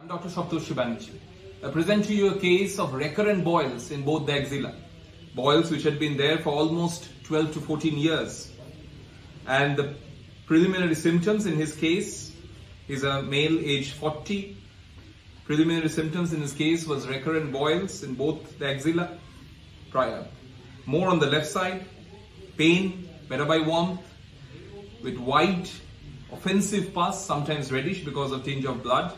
I'm Dr. D.R.SAPTARSHI. I present to you a case of recurrent boils in both the axilla. Boils which had been there for almost 12 to 14 years. And the preliminary symptoms in his case is a male aged 40. Preliminary symptoms in his case was recurrent boils in both the axilla. Prior. More on the left side. Pain, better by warmth, with white, offensive pus, sometimes reddish because of tinge of blood.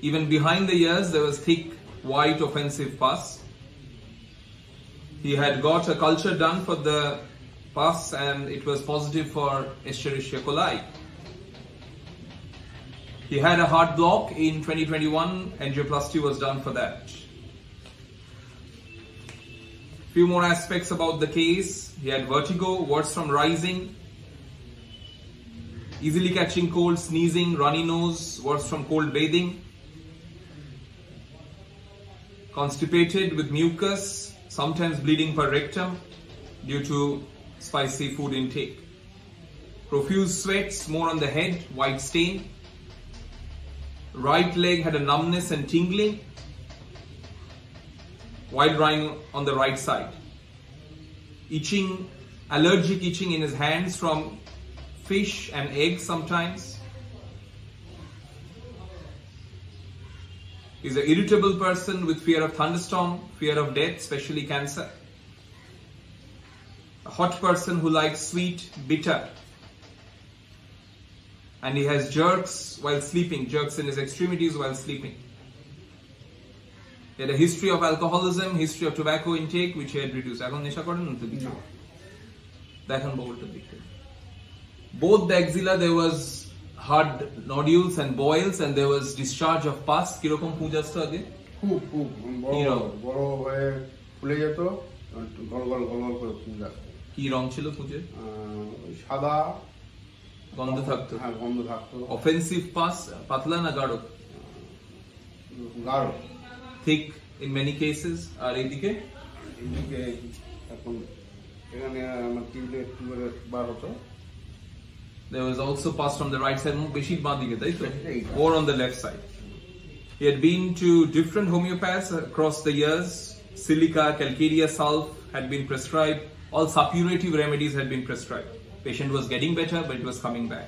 Even behind the ears, there was thick, white, offensive pus. He had got a culture done for the pus and it was positive for Escherichia coli. He had a heart block in 2021, angioplasty was done for that. Few more aspects about the case. He had vertigo, worse from rising, easily catching cold, sneezing, runny nose, worse from cold bathing, constipated with mucus, sometimes bleeding per rectum due to spicy food intake. Profuse sweats, more on the head, white stain. Right leg had a numbness and tingling, while drying on the right side. Itching, allergic itching in his hands from fish and eggs sometimes. He's an irritable person with fear of thunderstorm, fear of death, especially cancer. A hot person who likes sweet, bitter. And he has jerks while sleeping, jerks in his extremities while sleeping. He had a history of alcoholism, history of tobacco intake, which he had reduced. Both the axilla, there was hard nodules and boils, and there was discharge of pus. Kirokom pujasta age? বড় হয়ে ফুলে যেত গল গল গল গল করে ফুল আসতো কি রং ছিল পুজে সাদা গন্ধ থাকতো হ্যাঁ গন্ধ থাকতো অফেন্সিভ পাস পাতলা না গাঢ় গাঢ় thick in many cases আর এইদিকে এখন এখানে আমার টিউলে একটু করে বার হতো. There was also pus from the right side, or on the left side. He had been to different homeopaths across the years. Silica, calcarea salve had been prescribed. All suppurative remedies had been prescribed. Patient was getting better, but it was coming back.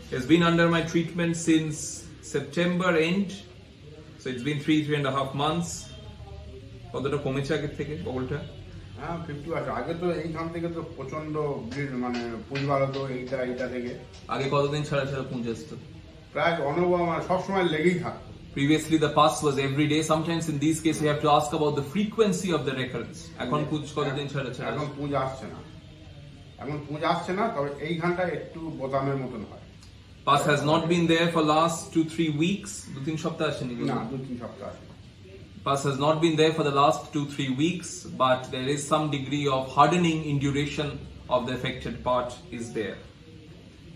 He has been under my treatment since September end. So it's been 3.5 months. কতটা কমেছে আগের থেকে বলটা? হ্যাঁ 50 আছে. আগে তো এইখান থেকে তো প্রচন্ড ব্লিড মানে পুঁজ বাড়তো এইটা থেকে. আগে কতদিন ছাড়া ছাড়া পুঁজ আসতো? প্রায় অনুভব মানে সব সময় লেগেই থাকতো. Previously the pus was every day. Sometimes in these cases you have to ask about the frequency of the recurrence. এখন পুঁজ কতদিন ছাড়া ছাড়া? এখন পুঁজ আসছে না. তবে এইখানটা একটু বোতামের মতন হয়. Pus has not been there for last 2-3 weeks. 2-3 সপ্তাহ আসেনি না 2-3 সপ্তাহ আসেনি. Pus has not been there for the last 2-3 weeks, but there is some degree of hardening in duration of the affected part is there.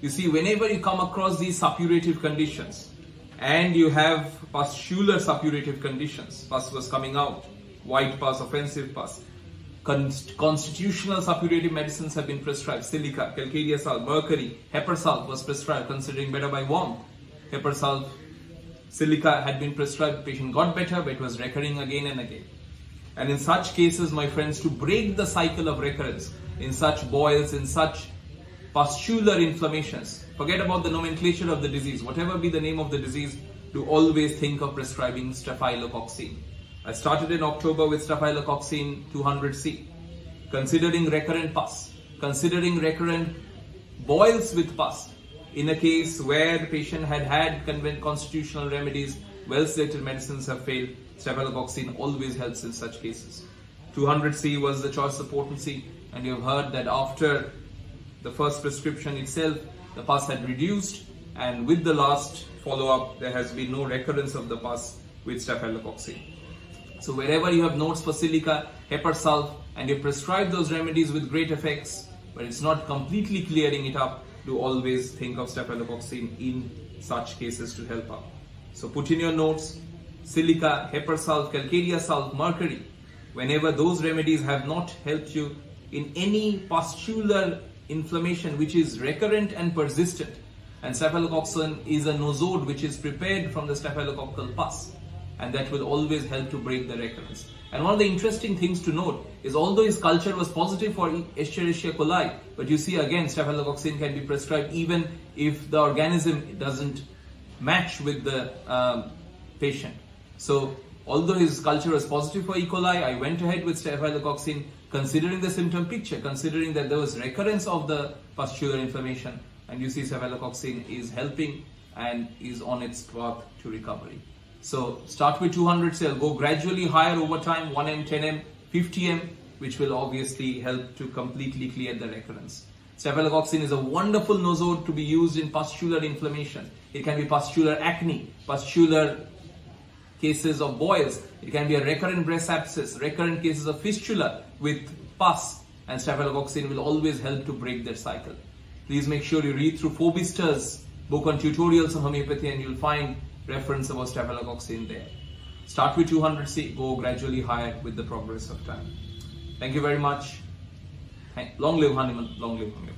You see, whenever you come across these suppurative conditions and you have pustular suppurative conditions, pus was coming out, white pus, offensive pus, constitutional suppurative medicines have been prescribed. Silica, calcarea salve, mercury, Hepar salve was prescribed, considering better by warmth. Hepar salve, silica had been prescribed, patient got better, but it was recurring again and again. And in such cases, my friends, to break the cycle of recurrence, in such boils, in such pustular inflammations, forget about the nomenclature of the disease, whatever be the name of the disease, to always think of prescribing staphylococcine. I started in October with staphylococcine 200C, considering recurrent pus, considering recurrent boils with pus. In a case where the patient had constitutional remedies, well-selected medicines have failed, staphylococcine always helps in such cases. 200C was the choice of potency, and you have heard that after the first prescription itself, the pus had reduced, and with the last follow-up, there has been no recurrence of the pus with staphylococcine. So wherever you have notes for silica, Hepar salve, and you prescribe those remedies with great effects, but it's not completely clearing it up, do always think of staphylococcine in such cases to help out. So put in your notes, silica, Hepar salve, calcarea salve, mercury. Whenever those remedies have not helped you in any pustular inflammation which is recurrent and persistent, And staphylococcus is a nosode which is prepared from the staphylococcal pus, and that will always help to break the recurrence. And one of the interesting things to note is, although his culture was positive for Escherichia coli, but you see again staphylococcus can be prescribed even if the organism doesn't match with the patient. So although his culture was positive for E. coli, I went ahead with staphylococcus considering the symptom picture, considering that there was recurrence of the pustular inflammation, and you see staphylococcus is helping and is on its path to recovery. So start with 200 cell, go gradually higher over time, 1M, 10M, 50M, which will obviously help to completely clear the recurrence. Staphylococcus is a wonderful nosode to be used in pustular inflammation. It can be pustular acne, pustular cases of boils. It can be a recurrent breast abscess, recurrent cases of fistula with pus, and staphylococcus will always help to break their cycle. Please make sure you read through Fobister's book on tutorials on homeopathy, and you'll find reference about staphylococcus there. Start with 200C, go gradually higher with the progress of time. Thank you very much. Long live Hanuman, long live homeopathy.